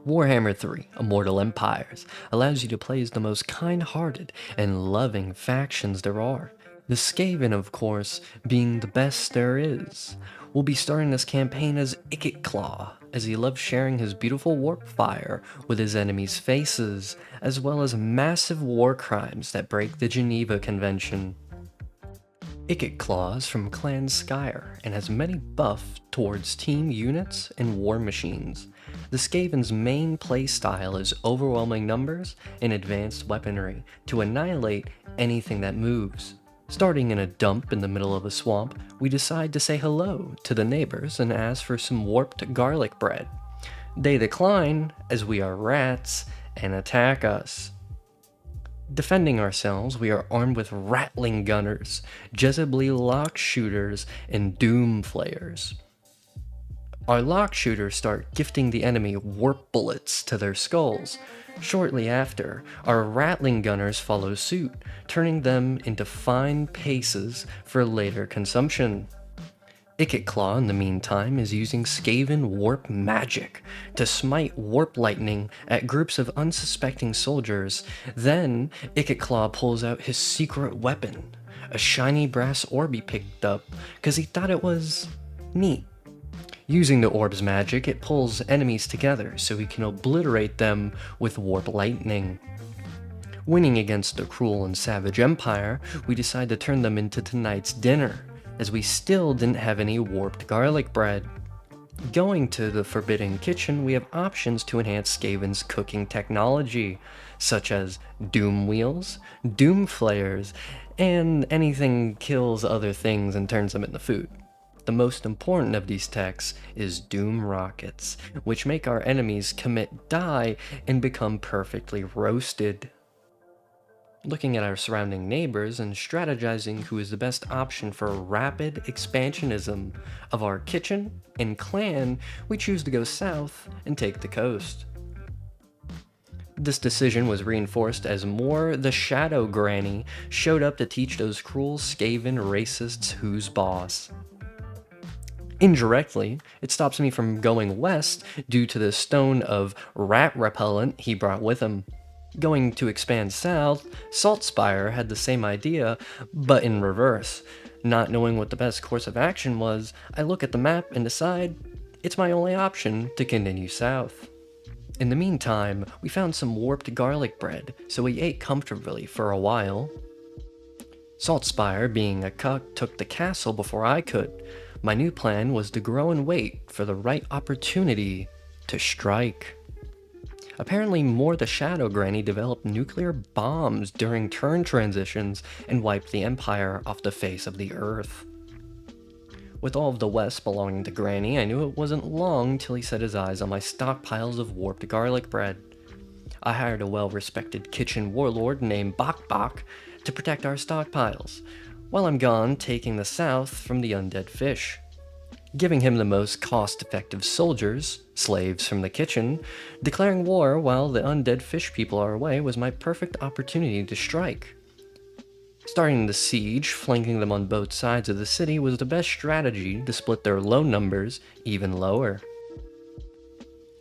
Warhammer 3, Immortal Empires, allows you to play as the most kind-hearted and loving factions there are. The Skaven, of course, being the best there is. We'll be starting this campaign as Claw, as he loves sharing his beautiful warp fire with his enemies' faces, as well as massive war crimes that break the Geneva Convention. Claw is from Clan Skyer and has many buffs towards team units and war machines. The Skaven's main playstyle is overwhelming numbers and advanced weaponry to annihilate anything that moves. Starting in a dump in the middle of a swamp, we decide to say hello to the neighbors and ask for some warped garlic bread. They decline, as we are rats, and attack us. Defending ourselves, we are armed with rattling gunners, Jezebeli lock shooters, and doom flayers. Our lock shooters start gifting the enemy warp bullets to their skulls. Shortly after, our rattling gunners follow suit, turning them into fine paces for later consumption. Claw, in the meantime, is using Skaven warp magic to smite warp lightning at groups of unsuspecting soldiers. Then, Claw pulls out his secret weapon, a shiny brass orb he picked up because he thought it was neat. Using the orb's magic, it pulls enemies together so he can obliterate them with warp lightning. Winning against the cruel and savage empire, we decide to turn them into tonight's dinner, as we still didn't have any warped garlic bread. Going to the Forbidden Kitchen, we have options to enhance Skaven's cooking technology, such as doom wheels, doom flayers, and anything kills other things and turns them into food. The most important of these techs is doom rockets, which make our enemies die and become perfectly roasted. Looking at our surrounding neighbors and strategizing who is the best option for rapid expansionism of our kitchen and clan, we choose to go south and take the coast. This decision was reinforced as more the Shadow Granny showed up to teach those cruel Skaven racists who's boss. Indirectly, it stops me from going west due to the stone of rat repellent he brought with him. Going to expand south, Saltspire had the same idea, but in reverse. Not knowing what the best course of action was, I look at the map and decide it's my only option to continue south. In the meantime, we found some warped garlic bread, so we ate comfortably for a while. Saltspire, being a cuck, took the castle before I could. My new plan was to grow and wait for the right opportunity to strike. Apparently, the Shadow Granny developed nuclear bombs during turn transitions and wiped the Empire off the face of the Earth. With all of the West belonging to Granny, I knew it wasn't long till he set his eyes on my stockpiles of warped garlic bread. I hired a well-respected kitchen warlord named Bok to protect our stockpiles, while I'm gone taking the south from the undead fish. Giving him the most cost-effective soldiers, slaves from the kitchen, declaring war while the undead fish people are away was my perfect opportunity to strike. Starting the siege, flanking them on both sides of the city was the best strategy to split their low numbers even lower.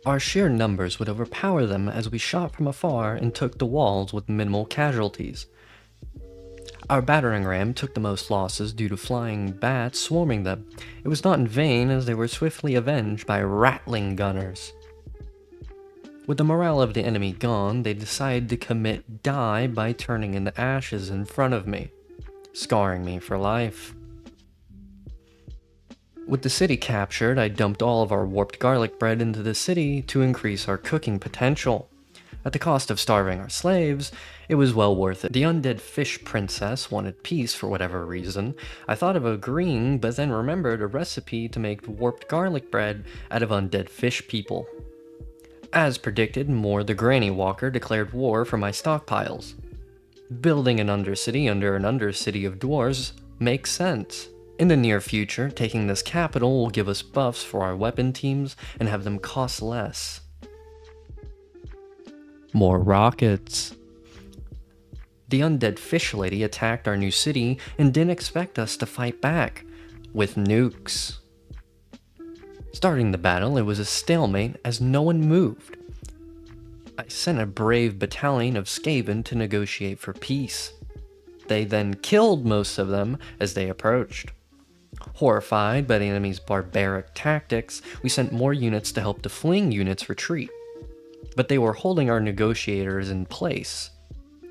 Our sheer numbers would overpower them as we shot from afar and took the walls with minimal casualties. Our battering ram took the most losses due to flying bats swarming them. It was not in vain, as they were swiftly avenged by rattling gunners. With the morale of the enemy gone, they decided to die by turning into ashes in front of me, scarring me for life. With the city captured, I dumped all of our warped garlic bread into the city to increase our cooking potential. At the cost of starving our slaves, it was well worth it. The undead fish princess wanted peace for whatever reason. I thought of agreeing, but then remembered a recipe to make warped garlic bread out of undead fish people. As predicted, the Granny Walker declared war for my stockpiles. Building an undercity under an undercity of dwarves makes sense. In the near future, taking this capital will give us buffs for our weapon teams and have them cost less. More rockets. The undead fish lady attacked our new city and didn't expect us to fight back, with nukes. Starting the battle, it was a stalemate as no one moved. I sent a brave battalion of Skaven to negotiate for peace. They then killed most of them as they approached. Horrified by the enemy's barbaric tactics, we sent more units to help the fleeing units retreat. But they were holding our negotiators in place.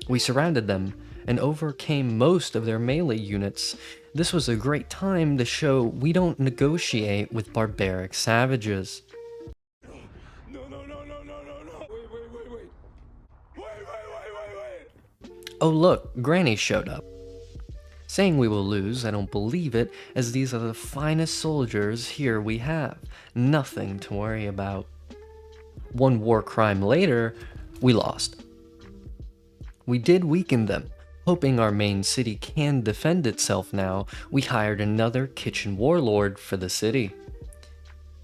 We surrounded them and overcame most of their melee units. This was a great time to show we don't negotiate with barbaric savages. No, no, no, no, no, no, no. Wait. Oh look, Granny showed up. Saying we will lose, I don't believe it, as these are the finest soldiers here we have. Nothing to worry about. One war crime later, we lost. We did weaken them. Hoping our main city can defend itself now, we hired another kitchen warlord for the city.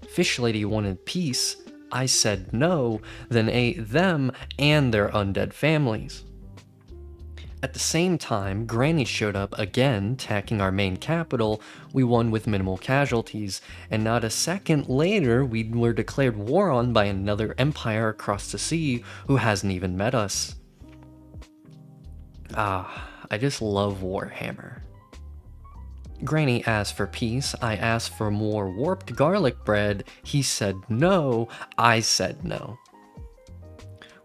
Fish Lady wanted peace. I said no, then ate them and their undead families. At the same time, Granny showed up again, attacking our main capital. We won with minimal casualties, and not a second later, we were declared war on by another empire across the sea who hasn't even met us. I just love Warhammer. Granny asked for peace, I asked for more warped garlic bread, he said no, I said no.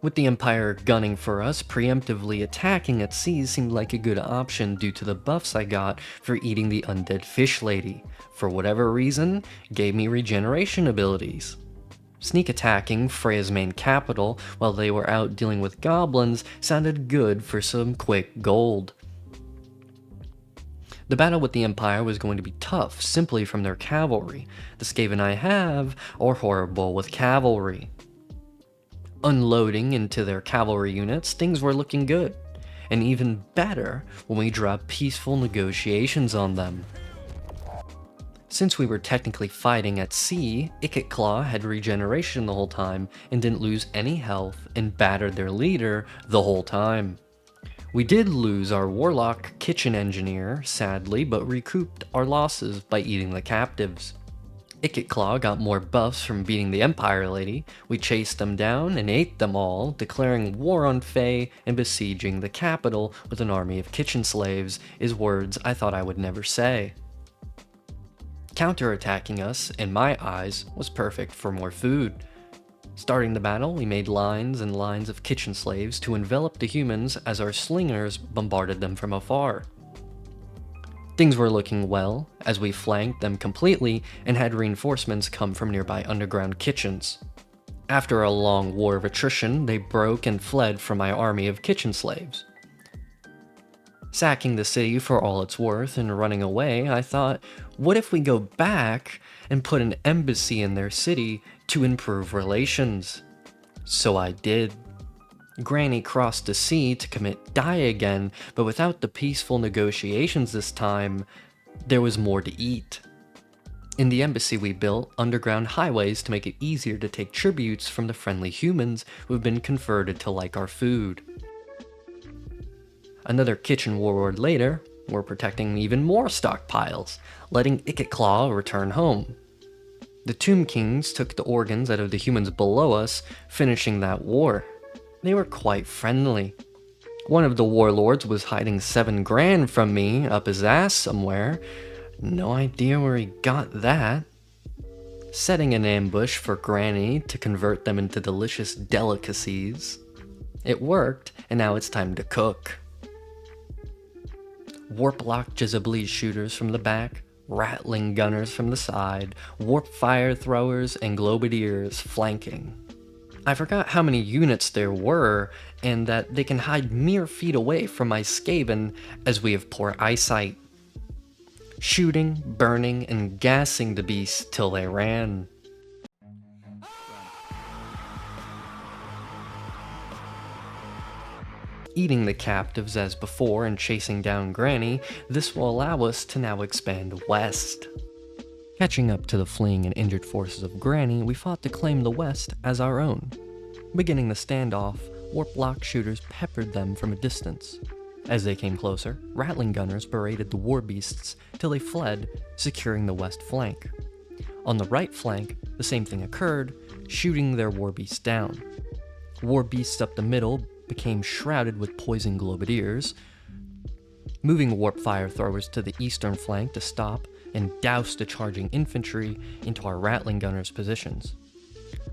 With the Empire gunning for us, preemptively attacking at sea seemed like a good option due to the buffs I got for eating the undead fish lady. For whatever reason, gave me regeneration abilities. Sneak attacking Freya's main capital while they were out dealing with goblins sounded good for some quick gold. The battle with the Empire was going to be tough simply from their cavalry. The Skaven I have are horrible with cavalry. Unloading into their cavalry units, things were looking good, and even better when we dropped peaceful negotiations on them. Since we were technically fighting at sea, Claw had regeneration the whole time and didn't lose any health and battered their leader the whole time. We did lose our warlock kitchen engineer, sadly, but recouped our losses by eating the captives. Claw got more buffs from beating the Empire Lady. We chased them down and ate them all, declaring war on Fae and besieging the capital with an army of kitchen slaves is words I thought I would never say. Counterattacking us, in my eyes, was perfect for more food. Starting the battle, we made lines and lines of kitchen slaves to envelop the humans as our slingers bombarded them from afar. Things were looking well, as we flanked them completely and had reinforcements come from nearby underground kitchens. After a long war of attrition, they broke and fled from my army of kitchen slaves. Sacking the city for all it's worth and running away, I thought, what if we go back and put an embassy in their city to improve relations? So I did. Granny crossed the sea to commit die again, but without the peaceful negotiations this time, there was more to eat. In the embassy we built underground highways to make it easier to take tributes from the friendly humans who've been converted to like our food. Another kitchen warlord later, we're protecting even more stockpiles, letting Claw return home. The Tomb Kings took the organs out of the humans below us, finishing that war. They were quite friendly. One of the warlords was hiding 7 grand from me up his ass somewhere. No idea where he got that. Setting an ambush for Granny to convert them into delicious delicacies. It worked, and now it's time to cook. Warp-locked Jezebelese shooters from the back, rattling gunners from the side, warp fire throwers, and globadiers flanking. I forgot how many units there were, and that they can hide mere feet away from my Skaven as we have poor eyesight. Shooting, burning, and gassing the beasts till they ran. Eating the captives as before and chasing down Granny, this will allow us to now expand west. Catching up to the fleeing and injured forces of Granny, we fought to claim the west as our own. Beginning the standoff, warp-lock shooters peppered them from a distance. As they came closer, rattling gunners berated the war beasts till they fled, securing the west flank. On the right flank, the same thing occurred, shooting their war beasts down. War beasts up the middle became shrouded with poison globadiers, moving warp fire throwers to the eastern flank to stop and douse the charging infantry into our Rattling gunners' positions.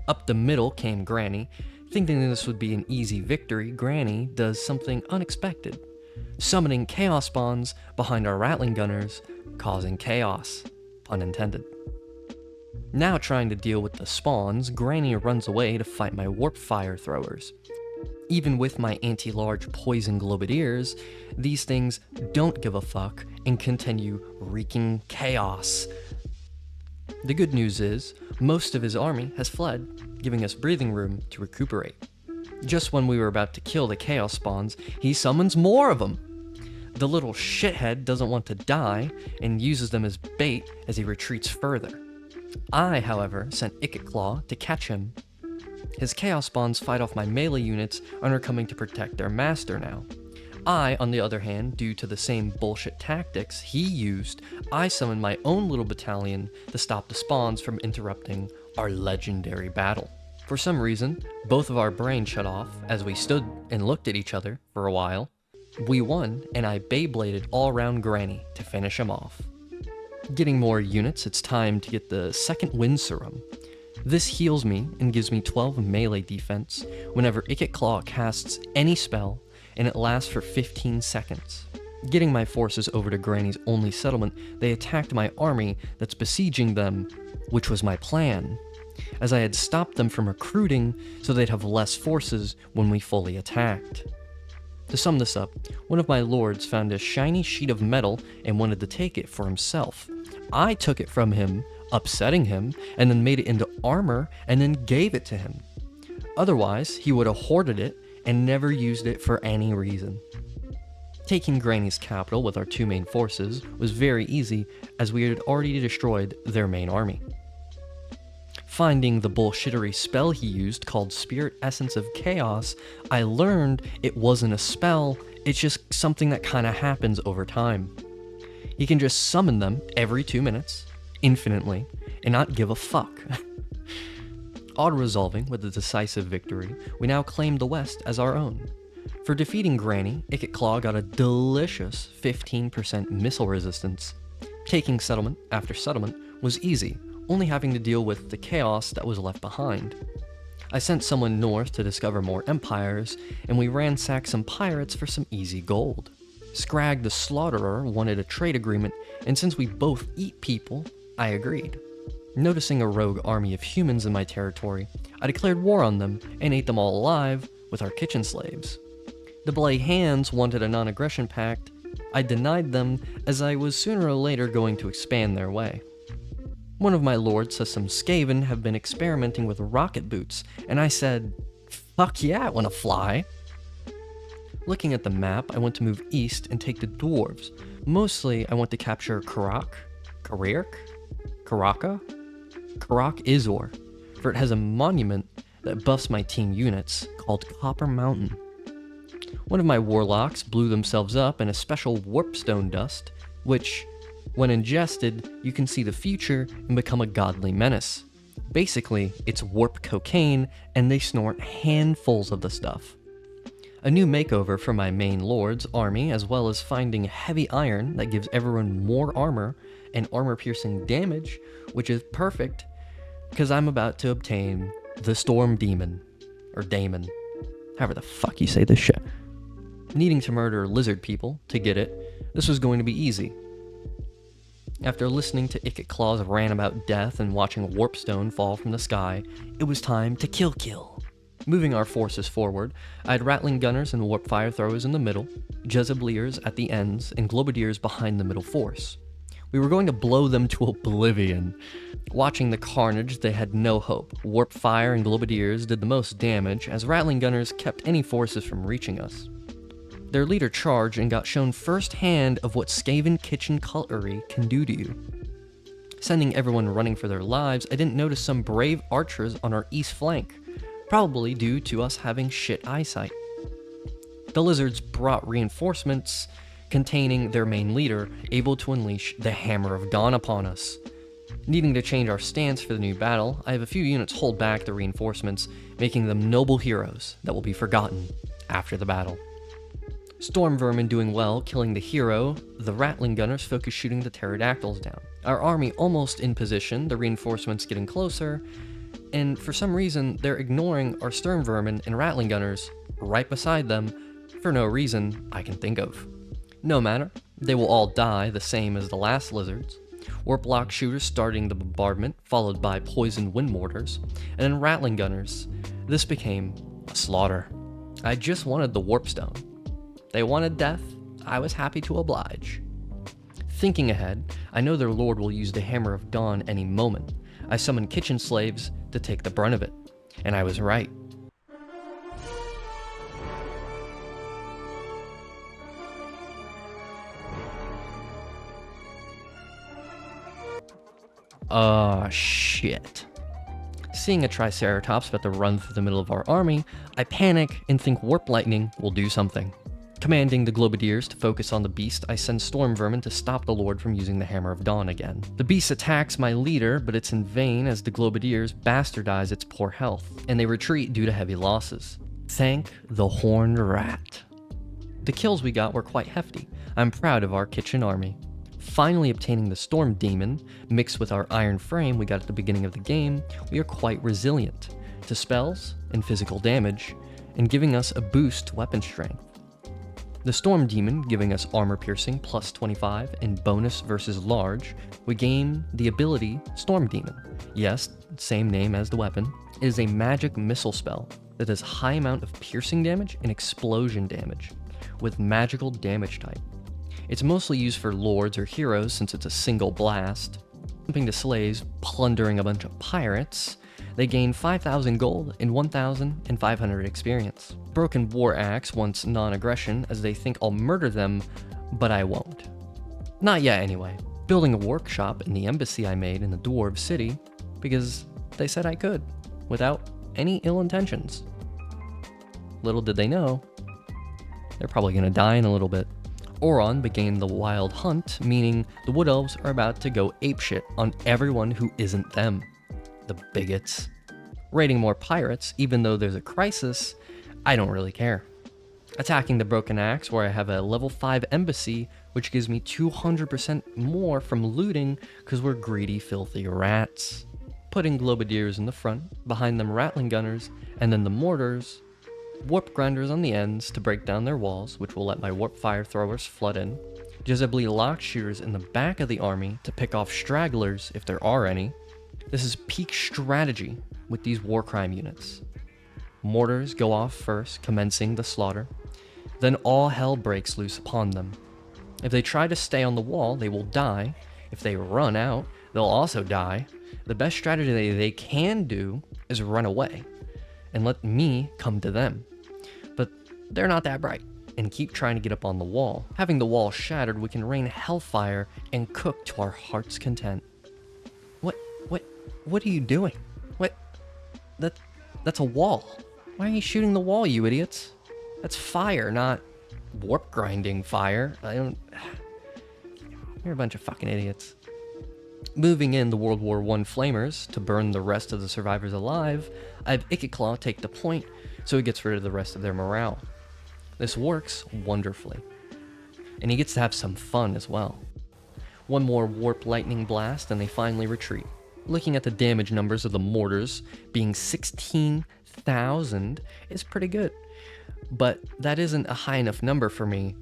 Up the middle came Granny. Thinking this would be an easy victory, Granny does something unexpected, summoning chaos spawns behind our Rattling gunners, causing chaos, pun intended. Now trying to deal with the spawns, Granny runs away to fight my warp fire throwers. Even with my anti-large poison globadiers, these things don't give a fuck and continue wreaking chaos. The good news is, most of his army has fled, giving us breathing room to recuperate. Just when we were about to kill the chaos spawns, he summons more of them. The little shithead doesn't want to die and uses them as bait as he retreats further. I, however, sent Claw to catch him. His chaos spawns fight off my melee units and are coming to protect their master now. I, on the other hand, due to the same bullshit tactics he used, I summoned my own little battalion to stop the spawns from interrupting our legendary battle. For some reason, both of our brains shut off as we stood and looked at each other for a while. We won, and I Beybladed all around Granny to finish him off. Getting more units, it's time to get the second Wind Serum. This heals me and gives me 12 melee defense whenever Claw casts any spell, and it lasts for 15 seconds. Getting my forces over to Granny's only settlement, they attacked my army that's besieging them, which was my plan, as I had stopped them from recruiting so they'd have less forces when we fully attacked. To sum this up, one of my lords found a shiny sheet of metal and wanted to take it for himself. I took it from him, upsetting him, and then made it into armor and then gave it to him. Otherwise, he would have hoarded it and never used it for any reason. Taking Granny's capital with our two main forces was very easy, as we had already destroyed their main army. Finding the bullshittery spell he used called Spirit Essence of Chaos, I learned it wasn't a spell, it's just something that kinda happens over time. He can just summon them every 2 minutes, infinitely, and not give a fuck. Auto-resolving with a decisive victory, we now claim the West as our own. For defeating Granny, Claw got a delicious 15% missile resistance. Taking settlement after settlement was easy, only having to deal with the chaos that was left behind. I sent someone north to discover more empires, and we ransacked some pirates for some easy gold. Scrag the Slaughterer wanted a trade agreement, and since we both eat people, I agreed. Noticing a rogue army of humans in my territory, I declared war on them and ate them all alive with our kitchen slaves. The Bloody Hands wanted a non-aggression pact. I denied them, as I was sooner or later going to expand their way. One of my lords says some Skaven have been experimenting with rocket boots, and I said, fuck yeah, I wanna fly. Looking at the map, I want to move east and take the dwarves. Mostly, I want to capture Karak Izor, for it has a monument that buffs my team units called Copper Mountain. One of my warlocks blew themselves up in a special warpstone dust, which, when ingested, you can see the future and become a godly menace. Basically, it's warp cocaine, and they snort handfuls of the stuff. A new makeover for my main lord's army, as well as finding heavy iron that gives everyone more armor and armor-piercing damage, which is perfect, because I'm about to obtain the Storm Demon, or Daemon, however the fuck you say this shit. Needing to murder lizard people to get it, this was going to be easy. After listening to Claw's rant about death and watching Warpstone fall from the sky, it was time to kill. Moving our forces forward, I had Rattling gunners and warp fire throwers in the middle, Jezebeliers at the ends, and Globadiers behind the middle force. We were going to blow them to oblivion. Watching the carnage, they had no hope. Warp fire and Globadiers did the most damage, as Rattling gunners kept any forces from reaching us. Their leader charged and got shown firsthand of what Skaven kitchen cutlery can do to you. Sending everyone running for their lives, I didn't notice some brave archers on our east flank, probably due to us having shit eyesight. The lizards brought reinforcements containing their main leader, able to unleash the Hammer of Dawn upon us. Needing to change our stance for the new battle, I have a few units hold back the reinforcements, making them noble heroes that will be forgotten after the battle. Storm Vermin doing well, killing the hero, the Ratling Gunners focus shooting the pterodactyls down. Our army almost in position, the reinforcements getting closer, and for some reason they're ignoring our Storm Vermin and Ratling Gunners right beside them for no reason I can think of. No matter, they will all die the same as the last lizards. Warp Lock Shooters starting the bombardment, followed by Poisoned Wind Mortars, and then Ratling Gunners. This became a slaughter. I just wanted the Warp Stone. They wanted death, I was happy to oblige. Thinking ahead, I know their lord will use the Hammer of Dawn any moment. I summon kitchen slaves to take the brunt of it. And I was right. Shit. Seeing a Triceratops about to run through the middle of our army, I panic and think Warp Lightning will do something. Commanding the Globadiers to focus on the beast, I send Storm Vermin to stop the Lord from using the Hammer of Dawn again. The beast attacks my leader, but it's in vain as the Globadiers bastardize its poor health, and they retreat due to heavy losses. Thank the Horned Rat. The kills we got were quite hefty. I'm proud of our kitchen army. Finally obtaining the Storm Demon, mixed with our Iron Frame we got at the beginning of the game, we are quite resilient to spells and physical damage, and giving us a boost to weapon strength. The Storm Demon giving us armor piercing plus 25 and bonus versus large, we gain the ability Storm Demon. Yes, same name as the weapon. It is a magic missile spell that does high amount of piercing damage and explosion damage, with magical damage type. It's mostly used for lords or heroes since it's a single blast. Jumping to slaves, plundering a bunch of pirates, they gain 5,000 gold and 1,500 experience. Broken War Axe wants non-aggression as they think I'll murder them, but I won't. Not yet anyway. Building a workshop in the embassy I made in the Dwarven City because they said I could, without any ill intentions. Little did they know, they're probably gonna die in a little bit. Oron began the Wild Hunt, meaning the Wood Elves are about to go apeshit on everyone who isn't them. The bigots. Raiding more pirates, even though there's a crisis, I don't really care. Attacking the Broken Axe, where I have a level 5 embassy, which gives me 200% more from looting because we're greedy, filthy rats. Putting Globadiers in the front, behind them Ratling Gunners, and then the Mortars. Warp Grinders on the ends to break down their walls, which will let my Warp Fire Throwers flood in. Jezebeli Lock Shooters in the back of the army to pick off stragglers if there are any. This is peak strategy with these war crime units. Mortars go off first, commencing the slaughter. Then all hell breaks loose upon them. If they try to stay on the wall, they will die. If they run out, they'll also die. The best strategy they can do is run away and let me come to them. But they're not that bright and keep trying to get up on the wall. Having the wall shattered, we can rain hellfire and cook to our heart's content. What are you doing? That's a wall. Why are you shooting the wall, you idiots? That's fire, not warp grinding fire. You're a bunch of fucking idiots. Moving in the World War I flamers to burn the rest of the survivors alive, I have Ikiclaw take the point so he gets rid of the rest of their morale. This works wonderfully. And he gets to have some fun as well. One more Warp Lightning Blast and they finally retreat. Looking at the damage numbers of the mortars being 16,000 is pretty good. But that isn't a high enough number for me.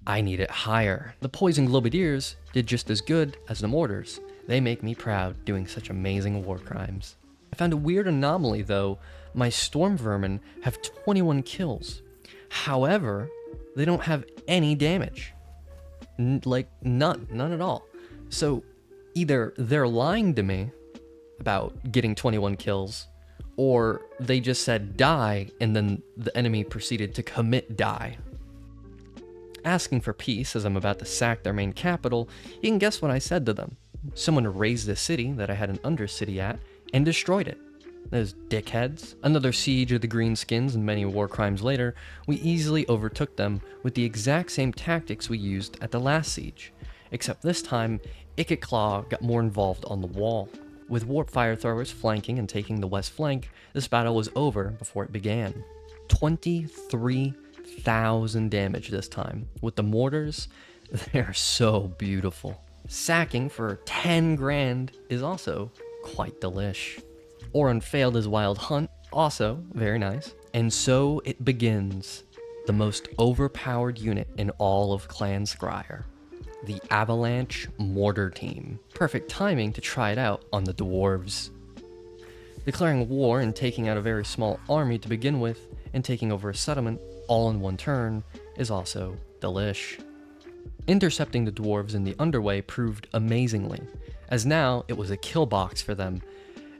I need it higher. The Poison Globadiers did just as good as the mortars. They make me proud doing such amazing war crimes. I found a weird anomaly though. My Storm Vermin have 21 kills. However, they don't have any damage. None at all. So either they're lying to me about getting 21 kills, or they just said die and then the enemy proceeded to commit die. Asking for peace as I'm about to sack their main capital, you can guess what I said to them. Someone razed the city that I had an undercity at and destroyed it. Those dickheads. Another siege of the Greenskins and many war crimes later, we easily overtook them with the exact same tactics we used at the last siege, except this time Claw got more involved on the wall. With warp fire throwers flanking and taking the west flank, this battle was over before it began. 23,000 damage this time. With the mortars, they're so beautiful. Sacking for 10 grand is also quite delish. Orin failed his wild hunt, also very nice. And so it begins. The most overpowered unit in all of Clan Scryer. The Avalanche Mortar Team. Perfect timing to try it out on the dwarves. Declaring war and taking out a very small army to begin with, and taking over a settlement all in one turn is also delish. Intercepting the dwarves in the underway proved amazingly, as now it was a kill box for them,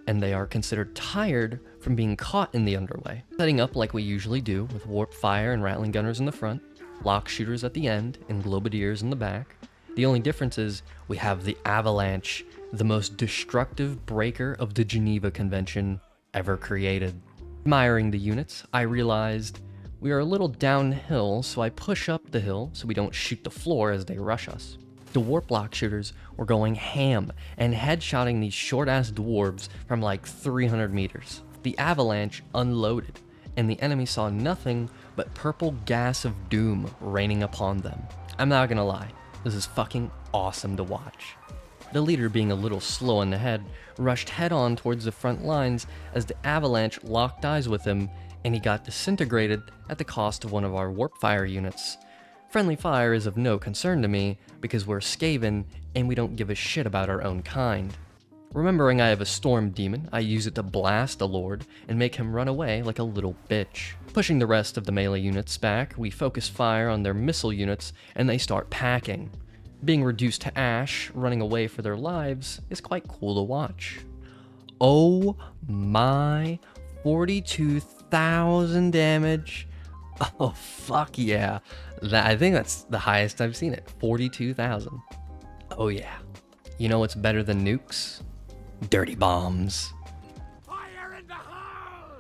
and they are considered tired from being caught in the underway. Setting up like we usually do, with warp fire and rattling gunners in the front, lock shooters at the end, and globadiers in the back. The only difference is we have the Avalanche, the most destructive breaker of the Geneva Convention ever created. Admiring the units, I realized we are a little downhill, so I push up the hill so we don't shoot the floor as they rush us. The warp lock shooters were going ham and headshotting these short-ass dwarves from like 300 meters. The Avalanche unloaded, and the enemy saw nothing but purple gas of doom raining upon them. I'm not gonna lie, this is fucking awesome to watch. The leader, being a little slow in the head, rushed head-on towards the front lines as the Avalanche locked eyes with him, and he got disintegrated at the cost of one of our warp fire units. Friendly fire is of no concern to me because we're Skaven and we don't give a shit about our own kind. Remembering I have a storm demon, I use it to blast the Lord and make him run away like a little bitch. Pushing the rest of the melee units back, we focus fire on their missile units and they start packing. Being reduced to ash, running away for their lives, is quite cool to watch. Oh my, 42,000 damage. Oh fuck yeah. I think that's the highest I've seen it, 42,000. Oh yeah. You know what's better than nukes? Dirty bombs. Fire in the hole!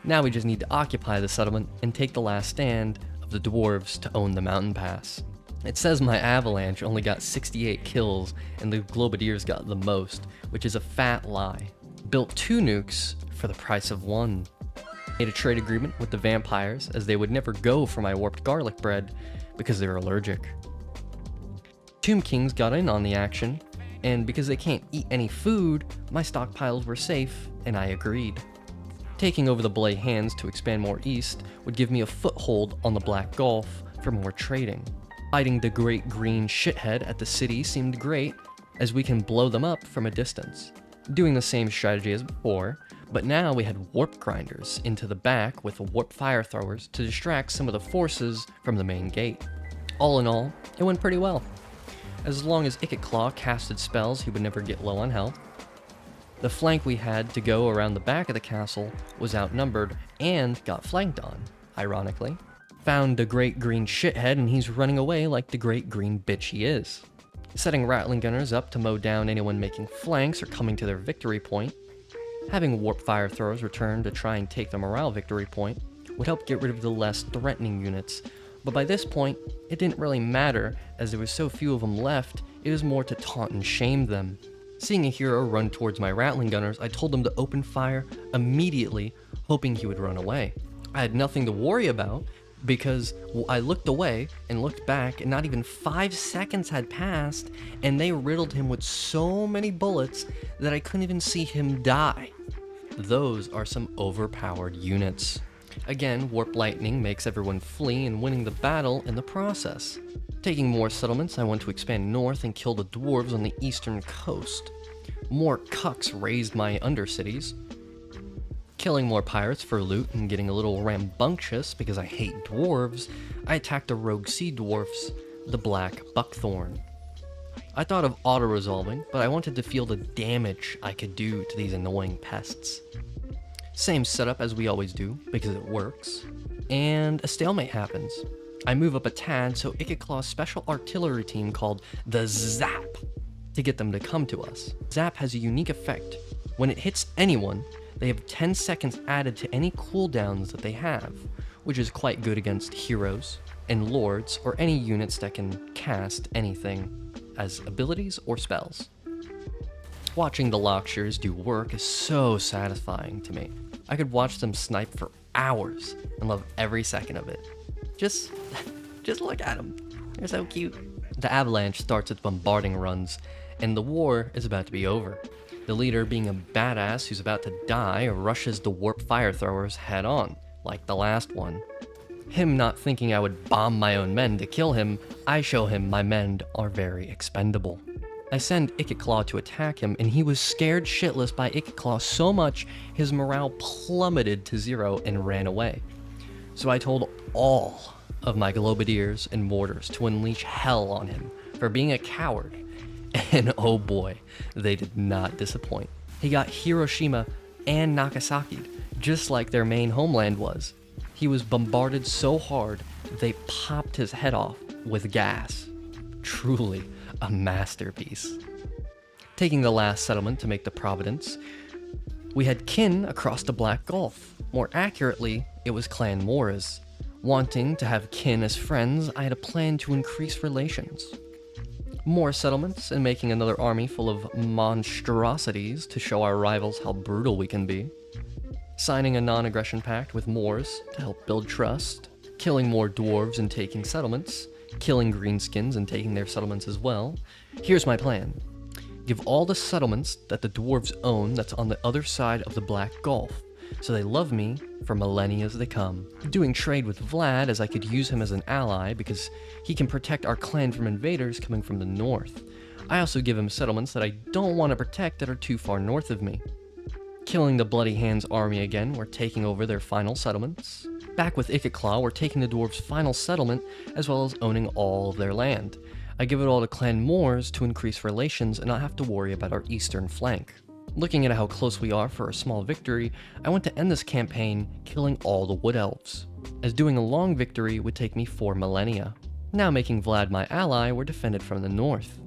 Now we just need to occupy the settlement and take the last stand of the dwarves to own the mountain pass. It says my Avalanche only got 68 kills and the Globadiers got the most, which is a fat lie. Built 2 nukes for the price of 1. Made a trade agreement with the vampires as they would never go for my warped garlic bread because they're allergic. Tomb Kings got in on the action, and because they can't eat any food, my stockpiles were safe, and I agreed. Taking over the Blade Hands to expand more east would give me a foothold on the Black Gulf for more trading. Fighting the Great Green Shithead at the city seemed great, as we can blow them up from a distance. Doing the same strategy as before, but now we had warp grinders into the back with warp fire throwers to distract some of the forces from the main gate. All in all, it went pretty well. As long as Claw casted spells, he would never get low on health. The flank we had to go around the back of the castle was outnumbered and got flanked on, ironically. Found the Great Green Shithead and he's running away like the great green bitch he is. Setting rattling gunners up to mow down anyone making flanks or coming to their victory point. Having warp fire throwers return to try and take the morale victory point would help get rid of the less threatening units, but by this point, it didn't really matter as there was so few of them left, it was more to taunt and shame them. Seeing a hero run towards my rattling gunners, I told him to open fire immediately, hoping he would run away. I had nothing to worry about because I looked away and looked back and not even 5 seconds had passed and they riddled him with so many bullets that I couldn't even see him die. Those are some overpowered units. Again, Warp Lightning makes everyone flee and winning the battle in the process. Taking more settlements, I want to expand north and kill the dwarves on the eastern coast. More cucks raised my undercities. Killing more pirates for loot and getting a little rambunctious because I hate dwarves, I attacked the rogue sea dwarfs, the black buckthorn. I thought of auto-resolving, but I wanted to feel the damage I could do to these annoying pests. Same setup as we always do, because it works. And a stalemate happens. I move up a tad so Claw's special artillery team called the Zap to get them to come to us. Zap has a unique effect. When it hits anyone, they have 10 seconds added to any cooldowns that they have, which is quite good against heroes and lords or any units that can cast anything as abilities or spells. Watching the Lockshires do work is so satisfying to me. I could watch them snipe for hours and love every second of it. Just look at them. They're so cute. The Avalanche starts its bombarding runs, and the war is about to be over. The leader, being a badass who's about to die, rushes the warp fire throwers head on, like the last one. Him not thinking I would bomb my own men to kill him, I show him my men are very expendable. I send Ikitclaw to attack him, and he was scared shitless by Ikitclaw so much his morale plummeted to 0 and ran away. So I told all of my Globadiers and Mortars to unleash hell on him for being a coward, and oh boy, they did not disappoint. He got Hiroshima and Nagasaki, just like their main homeland was. He was bombarded so hard, they popped his head off with gas. Truly a masterpiece. Taking the last settlement to make the Providence, we had kin across the Black Gulf. More accurately, it was Clan Moras. Wanting to have kin as friends, I had a plan to increase relations. More settlements and making another army full of monstrosities to show our rivals how brutal we can be. Signing a non-aggression pact with Moors to help build trust. Killing more dwarves and taking settlements. Killing greenskins and taking their settlements as well. Here's my plan. Give all the settlements that the dwarves own that's on the other side of the Black Gulf, so they love me for millennia as they come. Doing trade with Vlad, as I could use him as an ally because he can protect our clan from invaders coming from the north. I also give him settlements that I don't want to protect that are too far north of me. Killing the Bloody Hands army again, we're taking over their final settlements. Back with Ikitclaw, we're taking the dwarves' final settlement, as well as owning all of their land. I give it all to Clan Moors to increase relations and not have to worry about our eastern flank. Looking at how close we are for a small victory, I want to end this campaign killing all the Wood Elves, as doing a long victory would take me 4 millennia. Now making Vlad my ally, we're defended from the north.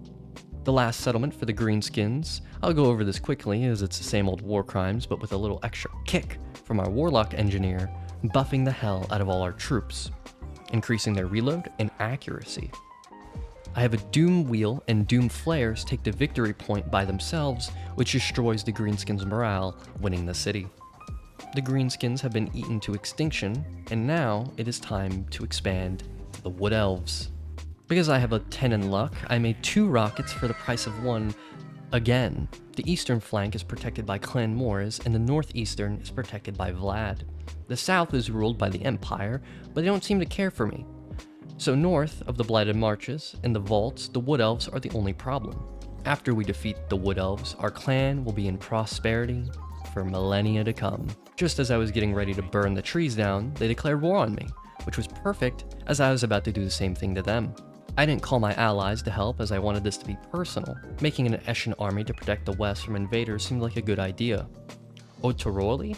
The last settlement for the Greenskins, I'll go over this quickly as it's the same old war crimes but with a little extra kick from our Warlock engineer, buffing the hell out of all our troops, increasing their reload and accuracy. I have a Doom Wheel and Doom Flares take the victory point by themselves, which destroys the Greenskins' morale, winning the city. The Greenskins have been eaten to extinction, and now it is time to expand to the Wood Elves. Because I have a 10 in luck, I made 2 rockets for the price of 1 again. The eastern flank is protected by Clan Moors, and the northeastern is protected by Vlad. The south is ruled by the Empire, but they don't seem to care for me. So north of the Blighted Marches and the Vaults, the Wood Elves are the only problem. After we defeat the Wood Elves, our clan will be in prosperity for millennia to come. Just as I was getting ready to burn the trees down, they declared war on me, which was perfect as I was about to do the same thing to them. I didn't call my allies to help as I wanted this to be personal. Making an Eshin army to protect the west from invaders seemed like a good idea. Otoroli?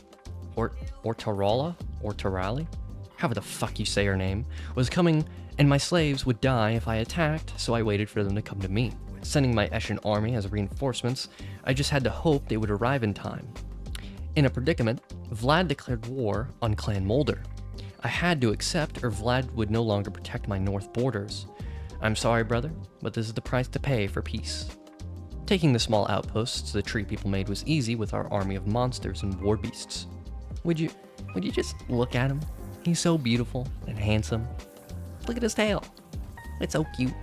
Or Torali? However the fuck you say her name, was coming, and my slaves would die if I attacked, so I waited for them to come to me. Sending my Eshin army as reinforcements, I just had to hope they would arrive in time. In a predicament, Vlad declared war on Clan Mulder. I had to accept, or Vlad would no longer protect my north borders. I'm sorry, brother, but this is the price to pay for peace. Taking the small outposts the tree people made was easy with our army of monsters and war beasts. Would you just look at him? He's so beautiful and handsome. Look at his tail. It's so cute.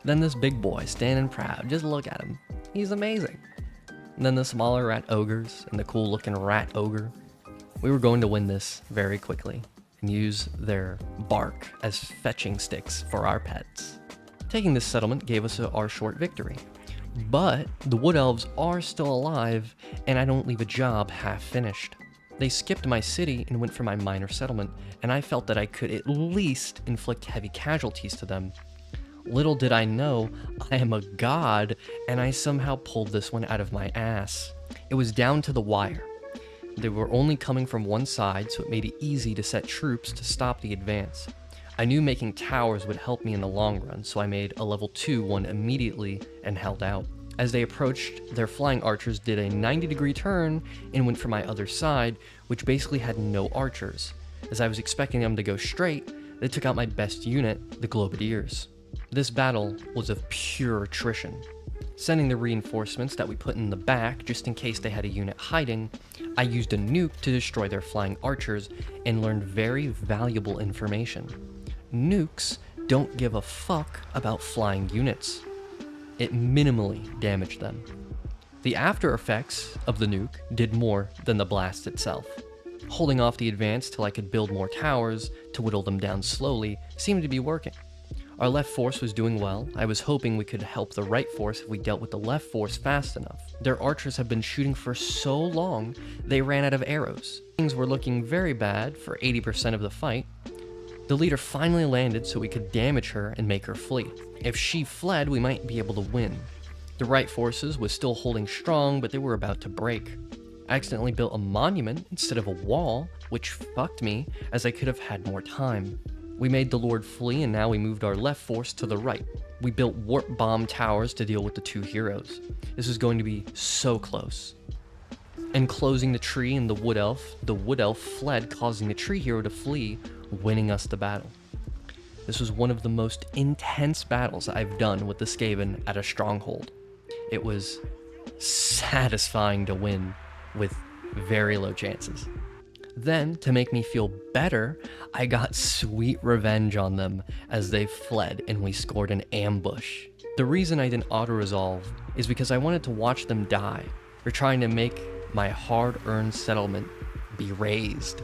Then this big boy standing proud. Just look at him. He's amazing. And then the smaller rat ogres and the cool looking rat ogre. We were going to win this very quickly and use their bark as fetching sticks for our pets. Taking this settlement gave us our short victory. But the Wood Elves are still alive, and I don't leave a job half finished. They skipped my city and went for my minor settlement, and I felt that I could at least inflict heavy casualties to them. Little did I know, I am a god, and I somehow pulled this one out of my ass. It was down to the wire. They were only coming from one side, so it made it easy to set troops to stop the advance. I knew making towers would help me in the long run, so I made a level 2 one immediately and held out. As they approached, their flying archers did a 90-degree turn and went for my other side, which basically had no archers. As I was expecting them to go straight, they took out my best unit, the Globadiers. This battle was of pure attrition. Sending the reinforcements that we put in the back just in case they had a unit hiding, I used a nuke to destroy their flying archers and learned very valuable information. Nukes don't give a fuck about flying units. It minimally damaged them. The after effects of the nuke did more than the blast itself. Holding off the advance till I could build more towers to whittle them down slowly seemed to be working. Our left force was doing well. I was hoping we could help the right force if we dealt with the left force fast enough. Their archers have been shooting for so long, they ran out of arrows. Things were looking very bad for 80% of the fight. The leader finally landed so we could damage her and make her flee. If she fled, we might be able to win. The right forces was still holding strong, but they were about to break. I accidentally built a monument instead of a wall, which fucked me as I could have had more time. We made the Lord flee and now we moved our left force to the right. We built warp bomb towers to deal with the two heroes. This was going to be so close. Enclosing the tree and the wood elf fled, causing the tree hero to flee, winning us the battle. This was one of the most intense battles I've done with the Skaven at a stronghold. It was satisfying to win with very low chances. Then, to make me feel better, I got sweet revenge on them as they fled and we scored an ambush. The reason I didn't auto-resolve is because I wanted to watch them die, for trying to make my hard-earned settlement be razed.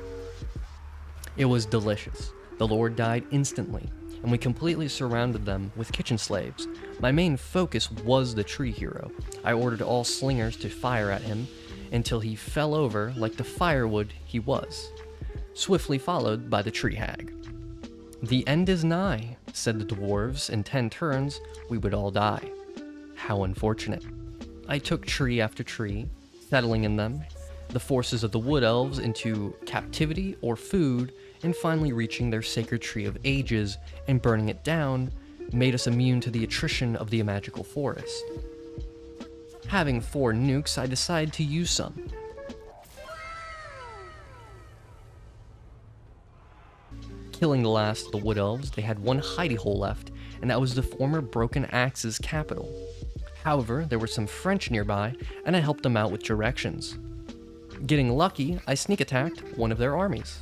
It was delicious. The Lord died instantly, and we completely surrounded them with kitchen slaves. My main focus was the tree hero. I ordered all slingers to fire at him until he fell over like the firewood he was, swiftly followed by the tree hag. "The end is nigh," said the dwarves. "In 10 turns, we would all die." How unfortunate. I took tree after tree, settling in them, the forces of the wood elves into captivity or food, and finally reaching their sacred tree of ages and burning it down made us immune to the attrition of the magical forest. Having 4 nukes, I decided to use some. Killing the last of the wood elves, they had one hidey hole left, and that was the former Broken Axe's capital. However, there were some French nearby, and I helped them out with directions. Getting lucky, I sneak attacked one of their armies.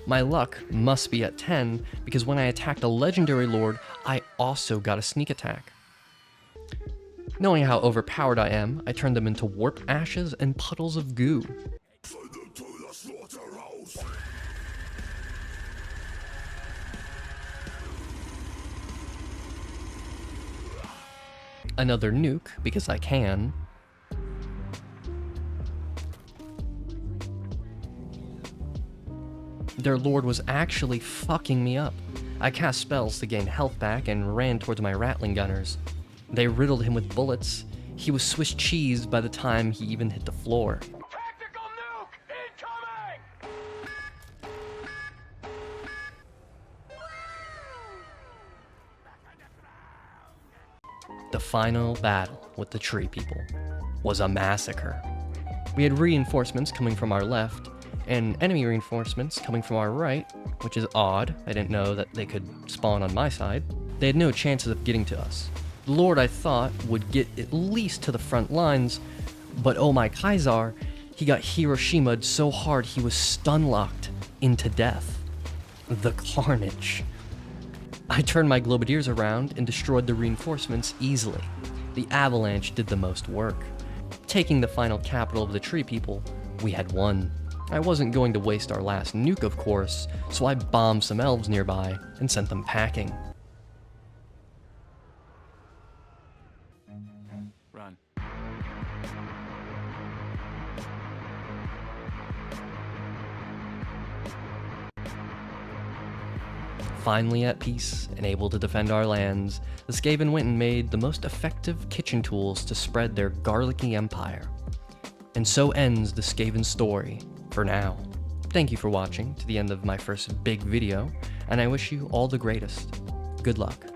My luck must be at 10, because when I attacked a legendary lord, I also got a sneak attack. Knowing how overpowered I am, I turned them into warp ashes and puddles of goo. Send them to the slaughterhouse. Another nuke, because I can. Their lord was actually fucking me up. I cast spells to gain health back and ran towards my Rattling gunners. They riddled him with bullets. He was Swiss cheese by the time he even hit the floor. Tactical nuke incoming! The final battle with the tree people was a massacre. We had reinforcements coming from our left, and enemy reinforcements coming from our right, which is odd. I didn't know that they could spawn on my side. They had no chances of getting to us. The Lord, I thought, would get at least to the front lines, but oh my Kaisar, he got Hiroshima'd so hard he was stun-locked into death. The carnage. I turned my Globadiers around and destroyed the reinforcements easily. The avalanche did the most work. Taking the final capital of the tree people, we had won. I wasn't going to waste our last nuke, of course, so I bombed some elves nearby and sent them packing. Run. Finally at peace and able to defend our lands, the Skaven went and made the most effective kitchen tools to spread their garlicky empire. And so ends the Skaven story, for now. Thank you for watching to the end of my first big video, and I wish you all the greatest. Good luck.